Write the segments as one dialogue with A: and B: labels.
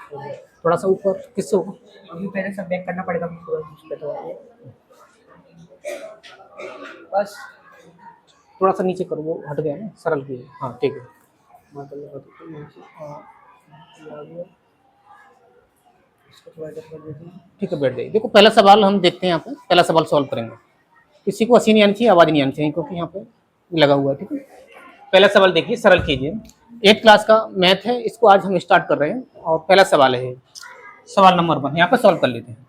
A: थोड़ा सा ऊपर किससे होगा?
B: अभी पहले सब बैक करना पड़ेगा मुझको उस पे तो बस
A: थोड़ा सा नीचे करो, वो हट गया ना, सरल की। हाँ ठीक है।
B: मतलब हाँ ये आ गया इसको थोड़ा इधर कर देते हैं।
A: ठीक है, बैठ जाइए। देखो पहला सवाल हम देखते हैं, यहाँ पे पहला सवाल सॉल्व करेंगे। किसी को हंसी नहीं आनी चाहिए, आवाज नहीं आनी चाहिए, क्योंकि यहाँ पे लगा हुआ है। ठीक है, पहला सवाल देखिए, सरल कीजिए। 8 क्लास का मैथ है, इसको आज हम स्टार्ट कर रहे हैं। और पहला सवाल है, सवाल नंबर 1 यहाँ पे सॉल्व कर लेते हैं।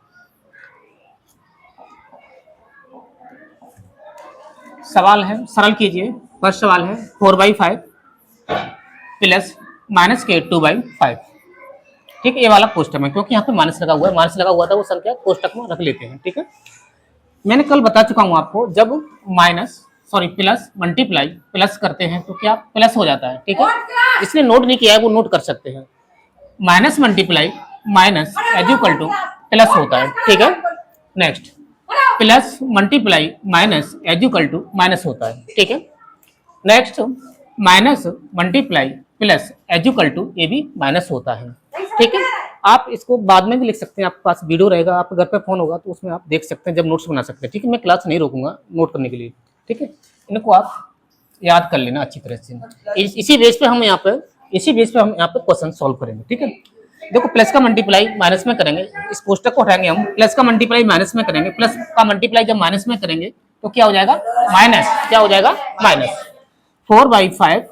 A: सवाल है, सरल कीजिए। फर्स्ट सवाल है 4/5 प्लस माइनस के 2/5। ठीक है, ये वाला कोष्टक में, क्योंकि यहाँ पे माइनस लगा हुआ है, माइनस लगा हुआ था, वो संख्या कोष्टक में रख लेते हैं। ठीक है, मैंने कल बता चुका हूँ आपको, जब प्लस मल्टीप्लाई प्लस करते हैं तो क्या प्लस हो जाता है। ठीक है, इसने नोट नहीं किया है, वो नोट कर सकते हैं। Minus multiply minus as equal to plus होता है। ठीक है, next plus multiply minus as equal to minus होता है। ठीक है, next minus multiply plus as equal to ये भी माइनस होता है। ठीक है, आप इसको बाद में भी लिख सकते हैं, आपके पास वीडियो रहेगा, आपके घर पे फोन होगा तो उसमें आप देख सकते हैं, जब नोट्स बना सकते हैं। ठीक है, मैं क्लास नहीं रोकूंगा नोट करने के लिए। ठीक है, इनको आप याद कर लेना अच्छी तरह से। इसी बेस पे हम यहाँ पे क्वेश्चन सॉल्व करेंगे। ठीक है, देखो प्लस का मल्टीप्लाई माइनस में करेंगे, इस कोष्टक को हटाएंगे हम, प्लस का मल्टीप्लाई माइनस में करेंगे, प्लस का मल्टीप्लाई जब माइनस में करेंगे तो क्या हो जाएगा, माइनस। क्या हो जाएगा, माइनस 4/5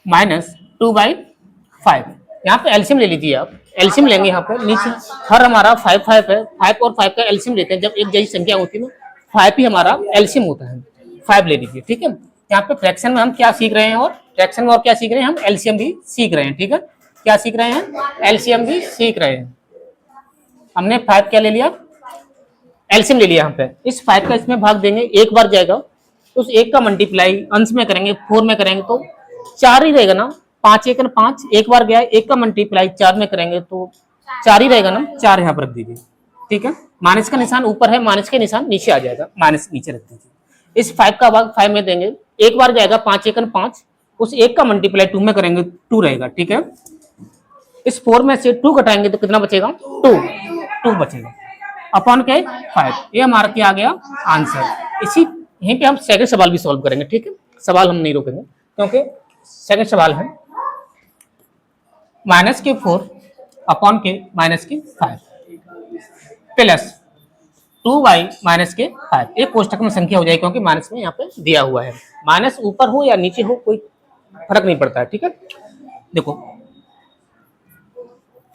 A: माइनस 2/5। यहाँ पे एलसीएम ले लीजिए आप, एलसीएम लेंगे यहाँ पे नीचे। हर हमारा 5 है, 5 और 5 का एलसीएम लेते हैं, जब एक जैसी संख्या होती है ना 5 ही हमारा एलसीएम होता है। 5 ले लीजिए। ठीक है, यहाँ पे फ्रैक्शन में हम क्या सीख रहे हैं, और फ्रैक्शन में और क्या सीख रहे हैं, हम एलसीएम भी सीख रहे हैं। ठीक है, क्या सीख रहे हैं, एलसीएम भी सीख रहे हैं। हमने 5 क्या ले लिया, एलसीएम ले लिया। यहाँ पे इस 5 का इसमें भाग देंगे, एक बार जाएगा, उस एक का मल्टीप्लाई अंश में करेंगे, 4 में करेंगे तो 4 ही रहेगा ना। 5 1 5, एक बार गया, एक का मल्टीप्लाई 4 में करेंगे तो 4 ही रहेगा ना, 4 यहाँ पर रख दीजिए। ठीक है, माइनस का निशान ऊपर है, माइनस का निशान नीचे आ जाएगा, माइनस नीचे रख दीजिए। इस 5 का भाग 5 में देंगे, एक बार जाएगा, 5 1 5, उस एक का मल्टीप्लाई 2 में करेंगे, 2 रहेगा। ठीक है, इस 4 में से 2 घटाएंगे तो कितना बचेगा, 2 बचेगा, अपॉन के 5। ये हमारा क्या आ गया, आंसर। इसी यहीं पे हम सेकंड सवाल भी सॉल्व करेंगे। ठीक है, सवाल हम नहीं रोकेंगे, क्योंकि सेकंड सवाल है माइनस के 4 अपॉन के माइनस के 5 प्लस 2 माइनस के 5। एक कोष्टक में संख्या हो जाएगी, क्योंकि माइनस में यहाँ पे दिया हुआ है। माइनस ऊपर हो या नीचे हो, कोई फर्क नहीं पड़ता है। ठीक है, देखो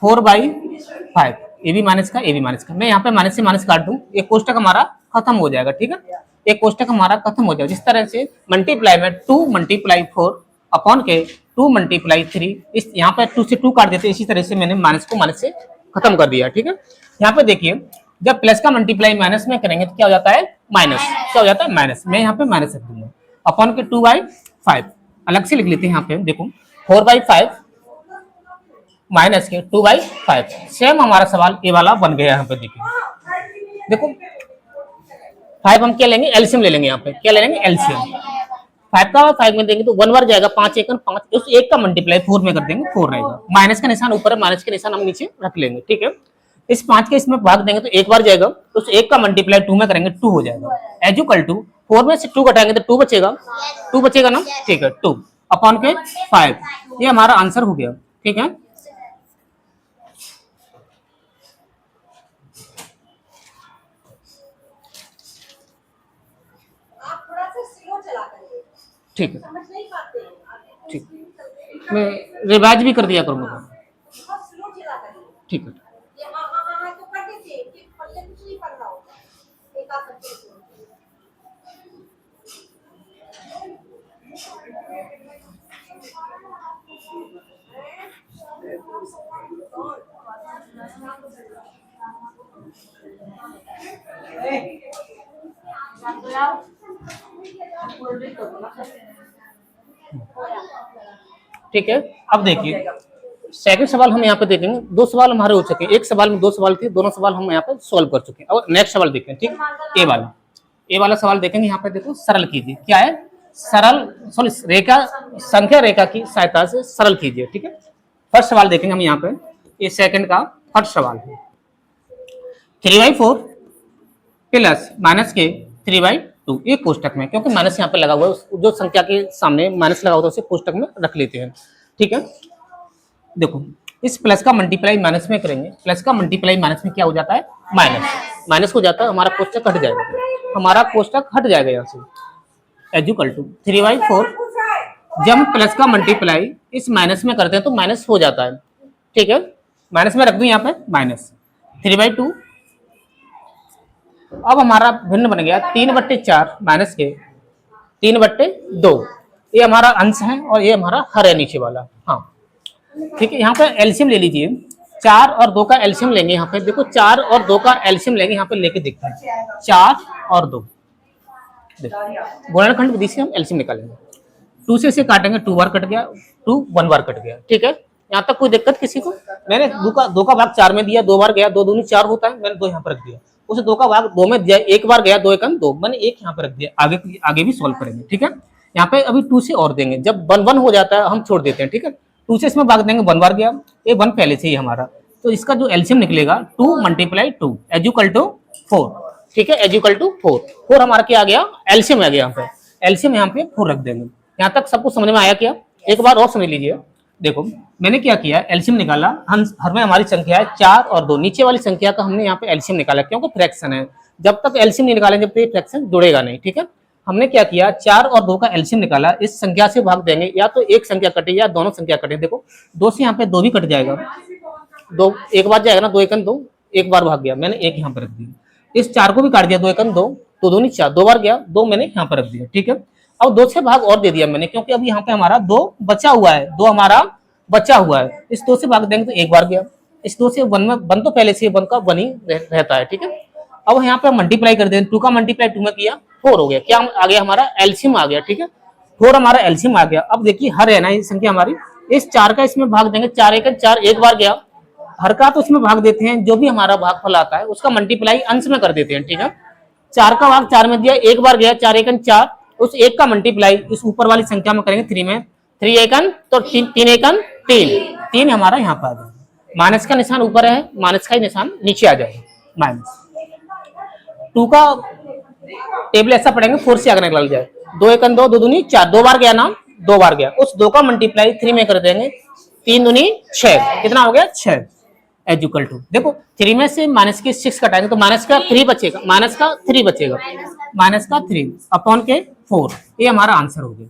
A: 4/5, ये भी माइनस का, ये भी माइनस का, मैं यहाँ पे माइनस से माइनस काट दूं, एक कोष्टक हमारा खत्म हो जाएगा। ठीक है, एक कोष्टक हमारा खत्म हो जाएगा। जिस तरह से मल्टीप्लाई में 2 × 4 अपॉन के 2 × 3, इस यहाँ पे 2 से 2 काट देते, इसी तरह से मैंने माइनस को माइनस से खत्म कर दिया। ठीक है, यहाँ पे देखिए, जब प्लस का मल्टीप्लाई माइनस में करेंगे तो क्या हो जाता है, माइनस। क्या हो जाता है, माइनस। मैं यहाँ पे माइनस रख दूंगा, अपॉन के 2/5 अलग से लिख लेते हैं। यहाँ पे देखो 4/5 माइनस के 2/5, सेम हमारा सवाल ये वाला बन गया। यहाँ पे देखिए, देखो 5 हम क्या लेंगे, एलसीएम ले लेंगे। यहाँ पे क्या ले लेंगे, एलसीएम। 5 का 5 में देंगे तो 1 बार जाएगा, 5 1 5, उस एक का मल्टीप्लाई 4 में कर देंगे, 4 रहेगा। माइनस का निशान ऊपर है, माइनस का निशान हम नीचे रख लेंगे। ठीक है, इस 5 के इसमें भाग देंगे तो एक बार जाएगा, उस एक का मल्टीप्लाई 2 में करेंगे, 2 हो जाएगा। एज इक्वल टू 4 में से 2 घटाएंगे तो 2 बचेगा, 2 बचेगा ना। ठीक है, 2 अपॉन के 5, ये हमारा आंसर हो गया। ठीक है, ठीक है, ठीक, मैं रिवाइज भी कर दिया करूंगा। ठीक है, ठीक है, अब देखिए सेकंड सवाल हम यहाँ पे देखेंगे। 2 सवाल हमारे हो चुके हैं, एक सवाल में 2 सवाल थे, दोनों सवाल हम यहाँ पे सॉल्व कर चुके हैं। और नेक्स्ट सवाल देखते हैं। ठीक, ए वाला सवाल देखेंगे। यहाँ पे देखो, सरल कीजिए। क्या है, सरल, सॉरी, रेखा, संख्या रेखा की सहायता से सरल कीजिए। ठीक है, फर्स्ट सवाल देखेंगे हम यहाँ पे, ये सेकंड का फर्स्ट सवाल है। 3/4 प्लस माइनस के 3/2 ये कोष्टक में, क्योंकि माइनस यहाँ पे लगा हुआ है, जो संख्या के सामने माइनस लगा होता है उसे कोष्टक में रख लेते हैं। ठीक है, देखो इस प्लस का मल्टीप्लाई माइनस में करेंगे, प्लस का मल्टीप्लाई माइनस में क्या हो जाता है, माइनस, माइनस हो जाता है, हमारा कोष्टक हट जाएगा, हमारा कोष्टक हट जाएगा यहाँ से। एज इक्वल टू 3/4, जब हम प्लस का मल्टीप्लाई इस माइनस में करते हैं तो माइनस हो जाता है। ठीक है, माइनस में रख दूं यहाँ पे माइनस 3/2। अब हमारा भिन्न बन गया 3/4 माइनस के 3/2, ये हमारा अंश है और ये हमारा हर है नीचे वाला। हाँ ठीक है, यहाँ पे एलसीएम ले लीजिए, 4 और 2 का एलसीएम लेंगे। यहाँ पे देखो 4 और 2 का एलसीएम लेंगे, यहाँ पे लेके देखते हैं 4 और 2, गुणनखंड विधि से हम एलसीएम निकालेंगे। 2 से काटेंगे, 2 बार कट गया, 2 1 बार कट गया। ठीक है, यहाँ तक कोई दिक्कत किसी को? मैंने 2 का भाग 4 में दिया, 2 बार गया, 2 दूनी 4 होता है, मैंने 2 यहाँ पर रख दिया। उसे 2 का भाग 2 में दिया, 1 बार गया, 2 एकम 2, मैंने 1 यहाँ पर रख दिया। आगे भी सॉल्व करेंगे। ठीक है, यहाँ पे अभी 2 से और देंगे, जब 1 1 हो जाता है हम छोड़ देते हैं। ठीक है, 2 से इसमें भाग देंगे, 1 बार गया, ये 1 पहले से ही हमारा, तो इसका जो एलसीएम निकलेगा 2 × 2 एज इक्वल टू 4। ठीक है, एज इक्वल टू 4 हमारा क्या आ गया, एलसीएम आ गया। यहाँ पे एलसीएम यहाँ पे 4 रख देंगे। यहाँ तक सबको समझ में आया क्या? एक बार और समझ लीजिए। देखो मैंने क्या किया, एलसीएम निकाला, हर में हमारी संख्या है 4 और 2, नीचे वाली संख्या का हमने यहाँ पे एलसीएम निकाला, क्योंकि फ्रैक्शन है, जब तक एलसीएम नहीं निकालेंगे जब तक ये फ्रैक्शन जुड़ेगा नहीं। ठीक है, हमने क्या किया, 4 और 2 का एलसीएम निकाला, इस संख्या से भाग देंगे, या तो एक संख्या कटे या दोनों संख्या कटे। देखो 2 से यहाँ पे 2 भी कट जाएगा, 2 एक बार जाएगा ना, 2 एकम 2, एक बार भाग गया, मैंने 1 यहाँ पर रख दिया। इस 4 को भी काट दिया, 2 एकम 2, 2 दूनी 4, 2 बार गया, 2 मैंने यहाँ पर रख दिया। ठीक है, अब 2 से भाग और दे दिया मैंने, क्योंकि अब यहाँ पे हमारा 2 बचा हुआ है, 2 हमारा बचा हुआ है, इस 2 से भाग देंगे तो एक बार गया, इस 2 से 1 में 1 तो पहले से 1 का 1 ही रहता है। ठीक है, अब यहाँ पे मल्टीप्लाई कर देंगे, 2 का मल्टीप्लाई 2 में किया, 4 हो गया, क्या आ गया, हमारा एलसीएम आ गया। ठीक है, 4 हमारा एलसीएम आ गया। अब देखिए हर है ना ये संख्या हमारी, इस 4 का इसमें भाग देंगे, 4 एकम 4, एक बार गया, हर का तो इसमें भाग देते हैं, जो भी हमारा भागफल आता है उसका मल्टीप्लाई अंश में कर देते हैं। ठीक है, 4 का भाग 4 में दिया, एक बार गया, 4 एकम 4, उस 1 का मल्टीप्लाई इस ऊपर वाली संख्या में करेंगे 3 में, 3 एकम तो 3 एकम 3 हमारा यहाँ पर आ जाएगा। माइनस का निशान ऊपर है, माइनस का ही निशान नीचे आ जाएगा, माइनस। 2 का टेबल ऐसा पढ़ेंगे 4 से आगे निकल जाए, 2 एकम 2, 2 दूनी 4, 2 बार गया ना, 2 बार गया, उस 2 का मल्टीप्लाई 3 में कर देंगे, 3 दूनी 6, कितना हो गया 6 एज इक्वल टू। देखो 3 में से माइनस के 6 कटाएंगे तो माइनस का 3 बचेगा, माइनस का 3 बचेगा, माइनस का 3 अपॉन के 4, ये हमारा आंसर हो गया।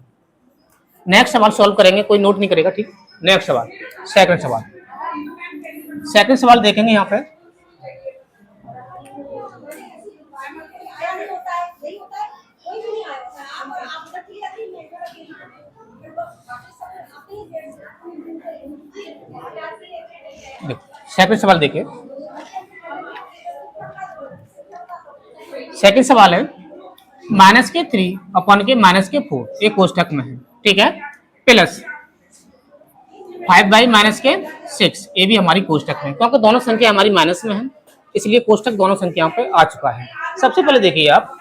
A: नेक्स्ट सवाल सॉल्व करेंगे, कोई नोट नहीं करेगा। ठीक, नेक्स्ट सवाल, सेकंड सवाल देखेंगे यहाँ पे। सेकंड सवाल देखिए, सेकंड सवाल है माइनस के 3 अपॉन के माइनस के 4, ये कोष्टक में है। ठीक है, प्लस 5/-6, ये भी हमारी कोष्टक में, क्योंकि दोनों संख्या हमारी माइनस में है, इसलिए कोष्टक दोनों संख्याओं पे आ चुका है। सबसे पहले देखिए आप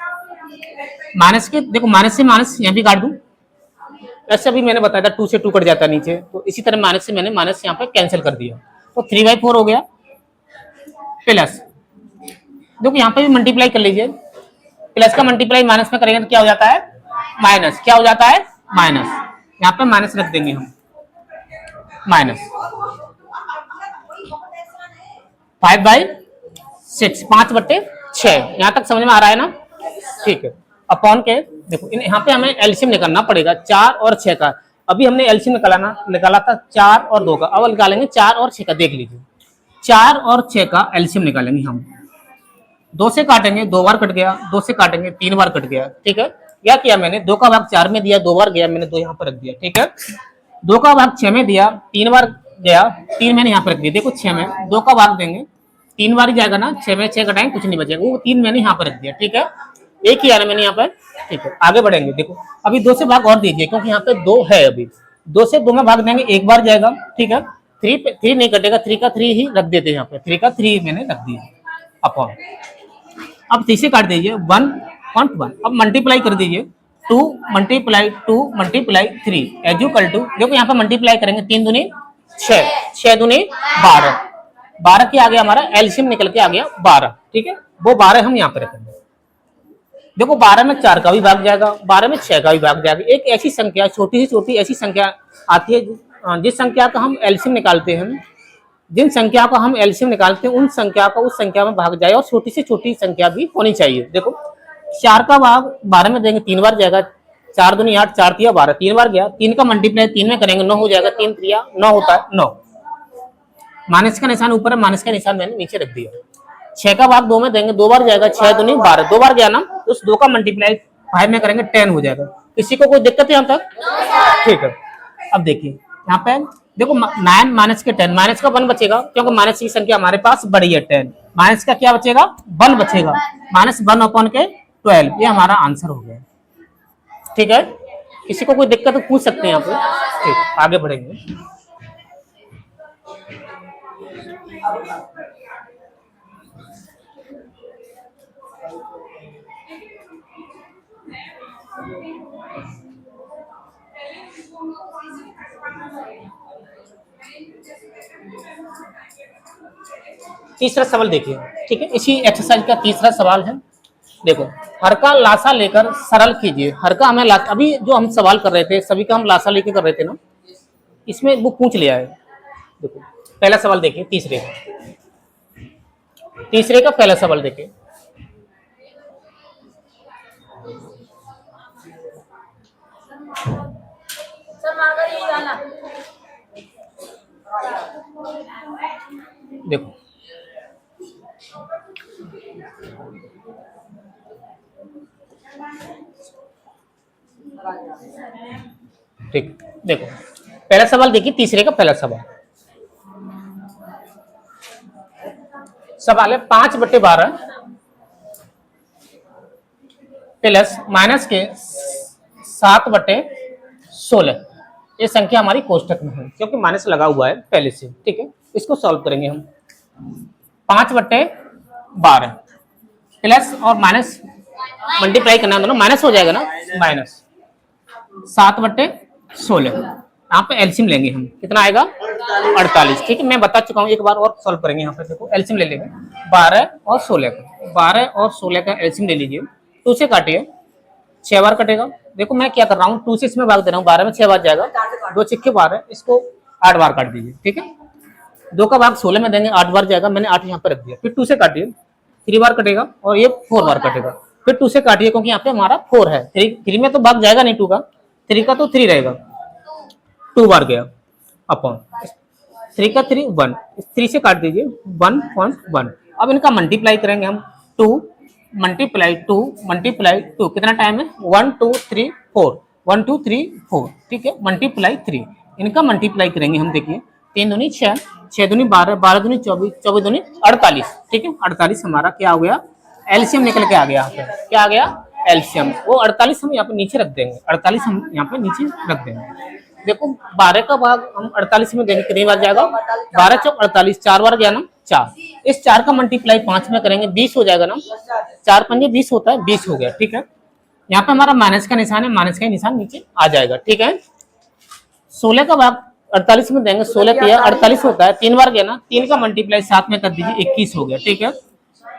A: माइनस के, देखो माइनस से माइनस यहाँ भी काट दूं, ऐसे अभी मैंने बताया था 2 से 2 कट जाता है नीचे, तो इसी तरह माइनस से मैंने माइनस यहाँ पे कैंसिल कर दिया, तो 3/4 हो गया, प्लस देखो यहाँ पे भी मल्टीप्लाई कर लीजिए, प्लस का मल्टीप्लाई माइनस में करेंगे तो क्या हो जाता है, माइनस, क्या हो जाता है, माइनस, यहाँ पे माइनस रख देंगे हम, माइनस 5/6, 5/6, यहाँ तक समझ में आ रहा है ना। ठीक है, अपॉन के देखो यहाँ पे हमें एलसीएम निकालना पड़ेगा 4 और 6 का, अभी हमने एलसीएम निकाला था 4 और 2 का, अब निकालेंगे 4 और 6 का। देख लीजिए 4 और 6 का एलसीएम निकालेंगे हम, 2 से काटेंगे, 2 बार कट गया, 2 से काटेंगे 3 बार कट गया। ठीक है, क्या किया मैंने, 2 का भाग 4 में दिया, 2 बार गया, मैंने 2 यहाँ पर रख दिया। ठीक है, 2 का भाग 6 में दिया, 3 बार गया, 3 मैंने यहाँ पर रख दिया। देखो 6 में 2 का भाग देंगे, 3 बार ही जाएगा ना, 6 में 6 कटाएंगे कुछ नहीं बचेगा, वो 3 मैंने यहाँ पर रख दिया। ठीक है, एक ही आ रहा मैंने यहाँ पर। ठीक है, आगे बढ़ेंगे, देखो अभी 2 से भाग और दीजिए, क्योंकि यहाँ पे 2 है, अभी 2 से 2 में भाग देंगे, एक बार जाएगा। ठीक है, 3 नहीं कटेगा, 3 का 3 ही रख देते हैं यहाँ पे, 3 का 3 मैंने रख दिया अपॉन, अब 3 से काट दीजिए 1/1, अब मल्टीप्लाई कर दीजिए 2 × 2 × 3 एज इक्वल टू, देखो यहाँ पे मल्टीप्लाई करेंगे 3 दूनी 6, 6 दूनी 12, 12 के आगे हमारा एलसीएम निकल के आ गया 12, ठीक है। वो 12 हम यहाँ पे रखेंगे। देखो 12 में 4 का भी भाग जाएगा, 12 में 6 का भी भाग जाएगा। एक ऐसी संख्या, छोटी से छोटी ऐसी संख्या आती है जिस संख्या का हम एलसीएम निकालते हैं, जिन संख्या का हम एलसीएम निकालते हैं उन संख्या का उस संख्या में भाग जाए, और छोटी से छोटी संख्या भी होनी चाहिए। देखो 4 का भाग 12 में देंगे 3 बार जाएगा, 4 दूनी 8, 4 तिया 12, 3 बार गया। 3 का मल्टीप्लाई 3 में करेंगे 9 हो जाएगा, 3 तिया 9 होता है 9। माइनस का निशान ऊपर है, माइनस का निशान मैंने नीचे रख दिया। 6 का भाग 2 में देंगे, 2 बार जाएगा, 6 दूनी 12, 2 बार गया ना, तो उस 2 का मल्टीप्लाई 5 में करेंगे 10 हो जाएगा। किसी को कोई दिक्कत है यहाँ तक? ठीक है। अब देखिए यहाँ पे देखो 9 माइनस के 10, माइनस का 1 बचेगा क्योंकि माइनस की संख्या हमारे पास बड़ी है 10, माइनस का क्या बचेगा 1 बचेगा, माइनस 1 अपॉन के 12, ये हमारा आंसर हो गया। ठीक है, किसी को कोई दिक्कत तो पूछ सकते हैं यहाँ पे। ठीक, आगे बढ़ेंगे। तीसरा सवाल देखिए, ठीक है, इसी एक्सरसाइज का तीसरा सवाल है। देखो, हर का लासा लेकर सरल कीजिए। हर का हमें अभी जो हम सवाल कर रहे थे सभी का हम लासा लेके कर रहे थे ना, इसमें वो पूछ लिया है। देखो पहला सवाल देखिए, तीसरे का पहला सवाल देखिए। देखो ठीक, देखो पहला सवाल देखिए, तीसरे का पहला सवाल है 5/12 प्लस माइनस के 7/16। ये संख्या हमारी कोष्टक में है क्योंकि माइनस लगा हुआ है पहले से। ठीक है, इसको सॉल्व करेंगे हम। 5/12 प्लस और माइनस मल्टीप्लाई करना, दोनों माइनस हो जाएगा ना, माइनस 7/16। यहाँ पे एलसीएम लेंगे हम, कितना आएगा 48। ठीक है, मैं बता चुका हूँ, एक बार और सॉल्व करेंगे। यहाँ पे देखो एलसीएम ले लेंगे 12 और 16 का, 12 और 16 का एलसीएम ले लीजिए। 2 से काटिए, 6 बार कटेगा। देखो मैं क्या कर रहा हूँ, 2 से इसमें भाग दे रहा हूँ, 12 में 6 बार जाएगा, 2 6 12, इसको 8 बार काट दीजिए। ठीक है, 2 का भाग 16 में देंगे, 8 बार जाएगा, मैंने 8 यहाँ पे रख दिया। फिर 2 से काटिए, 3 बार कटेगा, और ये 4 बार कटेगा। फिर 2 से काटिए क्योंकि यहाँ पे हमारा 4 है, 3 में तो भाग जाएगा नहीं 2 का, 3 का तो 3 रहेगा, 2 बार गया अपॉन 3 का 3 1, 3 से काट दीजिए 1.1। अब इनका मल्टीप्लाई करेंगे हम, 2 मल्टीप्लाई 2 कितना टाइम है 1 2 3 4, 1 2 3 4। ठीक है, मल्टीप्लाई 3, इनका मल्टीप्लाई करेंगे हम। देखिए 3 दूनी 6, 6 दूनी 12, 12 दूनी 24, 24 दूनी 48। ठीक है, 48 हमारा क्या हो गया, एलसीएम निकल के आ गया। यहाँ पे क्या आ गया, एलसीएम। वो 48 हम यहाँ पे नीचे रख देंगे, 48 हम यहाँ पे नीचे रख देंगे। देखो 12 का भाग हम 48 में देंगे, कितनी बार जाएगा 12 चौक 48, 4 बार गया ना 4। इस 4 का मल्टीप्लाई 5 में करेंगे, 20 हो जाएगा ना, 4 पंजे 20 होता है, 20 हो गया। ठीक है, यहाँ पे हमारा माइनस का निशान है, माइनस का निशान नीचे आ जाएगा। ठीक है, 16 का भाग 48 में देंगे, 16 तिया 48 होता है, 3 बार गया ना, 3 का मल्टीप्लाई 7 में कर दीजिए, 21 हो गया। ठीक है,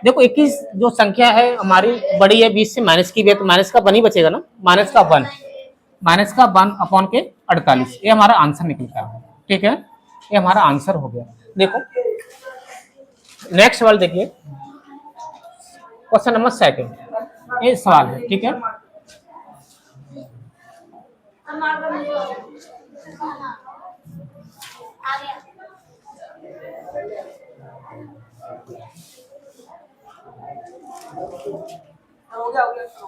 A: देखो 21 जो संख्या है हमारी बड़ी है, 20 से माइनस की भी है, तो माइनस का 1 ही बचेगा ना, माइनस का 1 अपॉन के 48, ये हमारा आंसर निकलता है। ठीक है, ये हमारा आंसर हो गया। देखो नेक्स्ट सवाल देखिए, क्वेश्चन नंबर 2 ये सवाल है। ठीक है,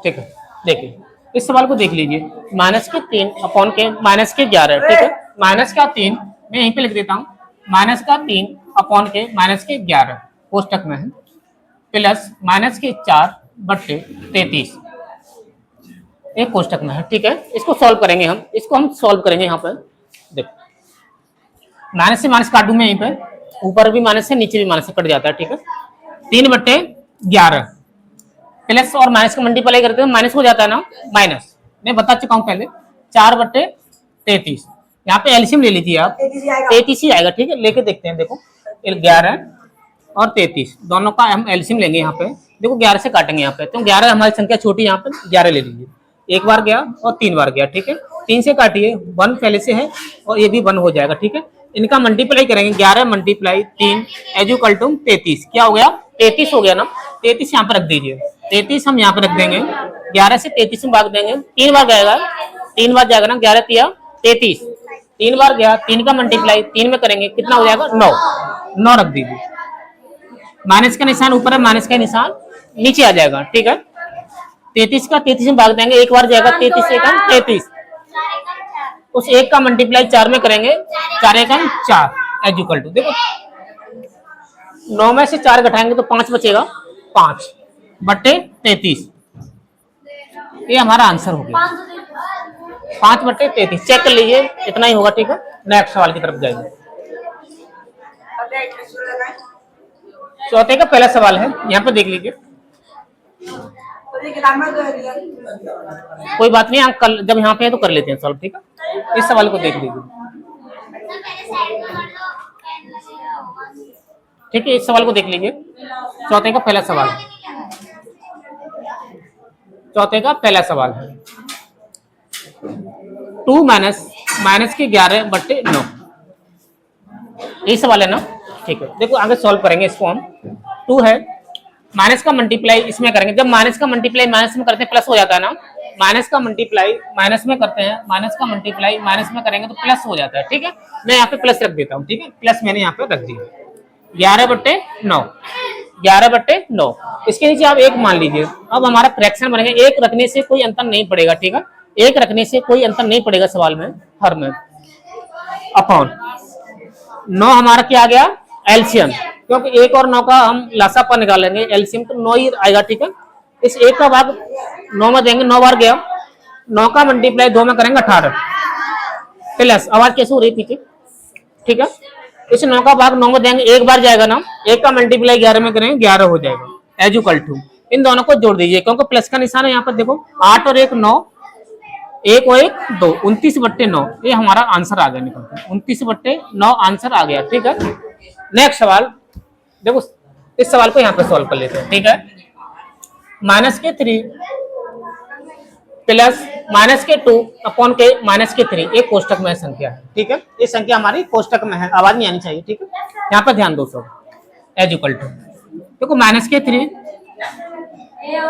A: ठीक है, देखिए इस सवाल को देख लीजिए, माइनस के 3 अपॉन के माइनस के 11। ठीक है, माइनस का 3 मैं यहीं पे लिख देता हूँ, माइनस का 3 अपॉन के माइनस के 11 कोष्टक में है, प्लस माइनस के 4/33 एक कोष्टक में है। ठीक है, इसको सॉल्व करेंगे हम, इसको हम सॉल्व करेंगे। यहाँ पर देखो माइनस से माइनस काट दूं मैं, यहीं पे ऊपर भी माइनस से नीचे भी माइनस से कट जाता है। ठीक है, 3/11 प्लस और माइनस का मल्टीप्लाई करते हैं माइनस हो जाता है ना, माइनस मैं बता चुका हूं पहले, 4/33 यहाँ पे एलसीएम ले लीजिए आप, 33 ही आएगा। ठीक है, लेके देखते हैं। देखो 11 और 33 दोनों का हम एलसीएम लेंगे। यहाँ पे देखो 11 से काटेंगे यहाँ पे, तो 11 हमारी संख्या छोटी, यहाँ पे 11 ले लीजिए। एक बार गया और 3 बार गया। ठीक है, 3 से काटिए, 1 पहले से है और ये भी 1 हो जाएगा। ठीक है, इनका मल्टीप्लाई करेंगे, 11 मल्टीप्लाई 3 एज इक्वल टू 33। क्या हो गया? 33 हो गया ना। 33 यहाँ पे रख दीजिए, 33 हम यहाँ पे रख देंगे। 11 से 33 में भाग देंगे, 3 बार जाएगा, 3 बार जाएगा ना। 11 तिया 33, 3 बार गया, 3 का मल्टीप्लाई 3 में करेंगे, कितना हो जाएगा? 9। 9 रख दीजिए। माइनस का निशान ऊपर है, माइनस का निशान नीचे आ जाएगा। ठीक है, 33 का 33 में भाग देंगे, एक बार जाएगा, 33 से 33, उस एक का मल्टीप्लाई 4 में करेंगे, 4 एकम 4 एज इक्वल टू, देखो 9 में से 4 घटाएंगे तो 5 बचेगा, 5 बट्टे 33। ये हमारा आंसर हो गया, 5 बट्टे 33। चेक कर लीजिए, इतना ही होगा। ठीक है, नेक्स्ट सवाल की तरफ जाएंगे। चौथे का पहला सवाल है, यहाँ पे देख लीजिए। कोई बात नहीं, आप कल जब यहाँ पे है तो कर लेते हैं सॉल्व। ठीक है, इस सवाल को देख लीजिए। ठीक है, इस सवाल को देख लीजिए। चौथे का पहला सवाल, चौथे का पहला सवाल है 2 माइनस के 11 बट्टे 9। यही सवाल है ना। ठीक है, देखो आगे सॉल्व करेंगे इसको हम। 2 है, माइनस का मल्टीप्लाई इसमें करेंगे। जब माइनस का मल्टीप्लाई माइनस में करते हैं प्लस हो जाता है ना। माइनस का मल्टीप्लाई माइनस में करते हैं, माइनस का मल्टीप्लाई माइनस में करेंगे तो प्लस हो जाता है। ठीक है, मैं यहाँ पे प्लस रख देता हूँ। ठीक है, प्लस मैंने यहाँ पे रख दिया। 11 बट्टे 9, 11 बट्टे 9, इसके नीचे आप 1 मान लीजिए। अब हमारा फ्रैक्शन बनेगा, 1 रखने से कोई अंतर नहीं पड़ेगा। ठीक है, 1 रखने से कोई अंतर नहीं पड़ेगा सवाल में, हर में। अपॉन 9 हमारा क्या आ गया? एलसीएम, क्योंकि 1 और 9 का हम लासापा निकालेंगे, एलसीएम तो 9 ही आएगा। ठीक है, इस 1 का भाग 9 में देंगे, 9 बार गया, 9 का मल्टीप्लाई 2 में करेंगे 18 प्लस, आवाज कैसे हो रही पीछे? ठीक है, इस 9 का भाग 9 में देंगे, एक बार जाएगा ना, 1 का मल्टीप्लाई 11 में करेंगे, 11 हो जाएगा एज इक्वल टू। इन दोनों को जोड़ दीजिए, क्योंकि प्लस का निशान है यहाँ पर। देखो 8 और 1 9, 1 और 1 2, 29 बट्टे 9, ये हमारा आंसर आ गया निकल के, 29 बट्टे 9 आंसर आ गया। ठीक है, नेक्स्ट सवाल देखो, इस सवाल को यहाँ पे सॉल्व कर लेते हैं। ठीक है, माइनस के 3 प्लस माइनस के 2 अपॉन के माइनस के 3 एक कोष्टक में संख्या है। ठीक है, ये संख्या हमारी कोष्टक में है, आवाज नहीं आनी चाहिए। ठीक है, यहाँ पर ध्यान दो सब, एज इक्वल टू देखो माइनस के 3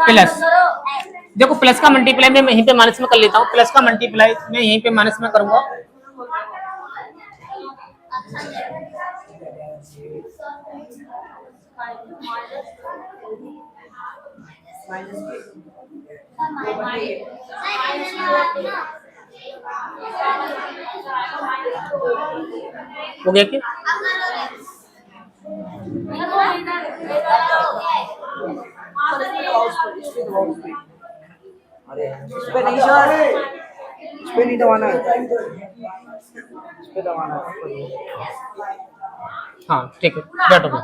A: प्लस, देखो प्लस का मल्टीप्लाई मैं यहीं पे माइनस में कर लेता हूँ, प्लस का मल्टीप्लाई मैं यहीं पे माइनस में करूंगा। हो गया क्या?
B: अरे इस पे नहीं सर, इस पे नहीं दबाना है, इस पे दबाना है।
A: हाँ ठीक है, बैठो बैठो।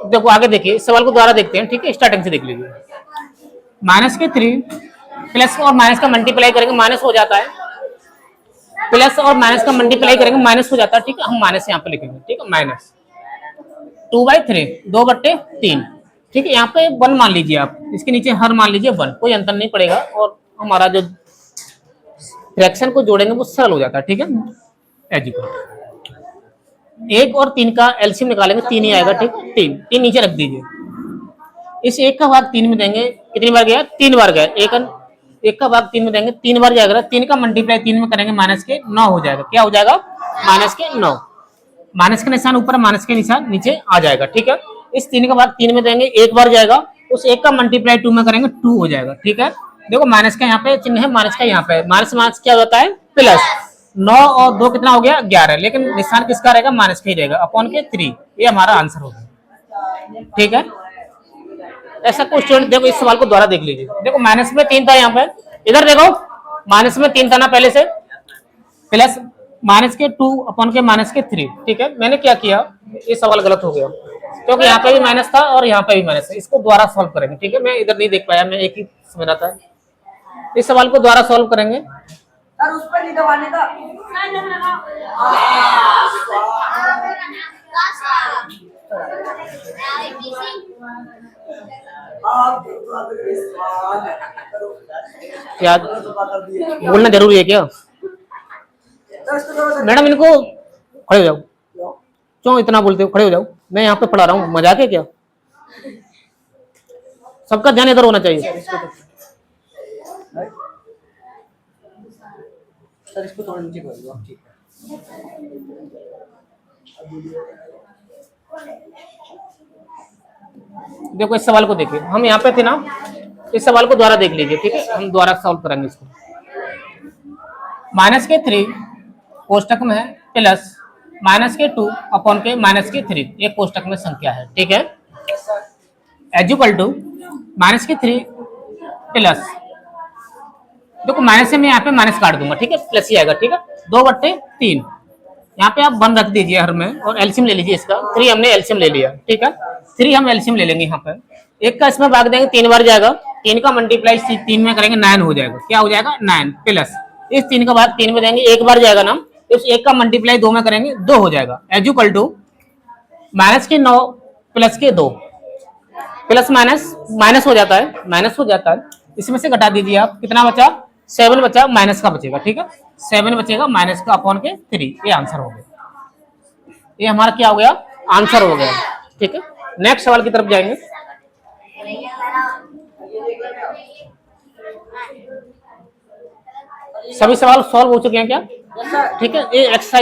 A: देखो आगे देखिए, सवाल को दोबारा देखते हैं। ठीक है, स्टार्टिंग से देख लीजिए। माइनस के 3 प्लस और माइनस का मल्टीप्लाई करेंगे, माइनस हो जाता है, प्लस और माइनस का मल्टीप्लाई करेंगे माइनस हो जाता है। ठीक है, हम माइनस यहाँ पे लिखेंगे। ठीक है, माइनस 2/3 2/3। ठीक है, यहाँ पे 1 मान लीजिए आप, इसके नीचे हर मान लीजिए 1, कोई अंतर नहीं पड़ेगा और हमारा जो फ्रैक्शन को जोड़ेंगे वो सरल हो जाता है। ठीक है, एज इक्वल 1 और 3 का एलसीएम निकालेंगे, 3 ही आएगा। ठीक है, 3 नीचे रख दीजिए। इस 1 का भाग 3 में देंगे, कितनी बार गया? 3 बार गया। 1 का भाग 3 में देंगे, 3 बार जाएगा। 3 का मल्टीप्लाई 3 में करेंगे, माइनस के 9 हो जाएगा। क्या हो जाएगा? माइनस के 9। माइनस का निशान ऊपर, माइनस के निशान नीचे आ जाएगा। ठीक है, इस 3 का भाग 3 में देंगे, 1 बार जाएगा, उस 1 का मल्टीप्लाई 2 में करेंगे, 2 हो जाएगा। ठीक है, देखो माइनस का यहाँ पे चिन्ह है, माइनस का यहाँ पे, माइनस माइनस क्या होता है? प्लस। 9 और 2 कितना हो गया? 11, लेकिन निशान किसका रहेगा? माइनस का ही रहेगा, अपॉन के 3। ये हमारा आंसर होगा। ठीक है, ऐसा कोई स्टूडेंट देखो इस सवाल को दोबारा देख लीजिए। देखो माइनस में 3 था यहाँ पे, इधर देखो माइनस में 3 था ना पहले से, प्लस माइनस के 2 अपॉन के माइनस के 3। ठीक है, मैंने क्या किया, ये सवाल गलत हो गया क्योंकि यहाँ पे भी माइनस था और यहाँ पे भी माइनस है। इसको दोबारा सॉल्व करेंगे। ठीक है, मैं इधर नहीं देख पाया, मैं एक ही समझ रहा था। इस सवाल को दोबारा सॉल्व करेंगे।
B: सर उस पर नहीं दबाने का।
A: याद बोलना जरूरी है क्या? मैडम इनको खड़े हो जाओ, क्यों इतना बोलते हो? खड़े हो जाओ, मैं यहाँ पे पढ़ा रहा हूँ, मजाक है क्या? सबका ध्यान इधर होना चाहिए।
B: सर इसको थोड़ा नीचे कर दो आप, ठीक है।
A: देखो इस सवाल को देखिए, हम यहाँ पे थे ना, इस सवाल को दोबारा देख लीजिए, ठीक है? हम दोबारा सॉल्व करेंगे इसको। -3 कोष्टक में है प्लस -2 अपॉन के -3 एक कोष्टक में संख्या है, ठीक है? एजुकल टू -3 प्लस, देखो माइनस से मैं यहाँ पे माइनस काट दूंगा, ठीक है? प्लस ही आएगा, ठीक है? 2/3 यहाँ पे आप 1 रख दीजिए हर में और एलसीएम ले लीजिए इसका। 3 हमने एलसीएम ले लिया, ठीक है? 3 हम एलसीएम ले लेंगे यहाँ पे। एक का इसमें भाग देंगे 3 बार जाएगा, 3 का मल्टीप्लाई 3 में करेंगे 9 हो जाएगा। क्या हो जाएगा? 9 प्लस इस 3 का भाग 3 में देंगे, एक बार जाएगा ना, इस 1 का मल्टीप्लाई 2 में करेंगे 2 हो जाएगा। एजुकल टू -9 प्लस के 2 प्लस माइनस हो जाता है, माइनस हो जाता है, इसमें से घटा दीजिए आप, कितना बचा? 7 बचा, माइनस का बचेगा, ठीक है? 7 बचेगा माइनस का अपॉन के 3, ये आंसर हो गया। ये हमारा क्या हो गया? आंसर हो गया, ठीक है? नेक्स्ट सवाल की तरफ जाएंगे। सभी सवाल सॉल्व हो चुके हैं क्या? ठीक है, ये एक्सरसाइज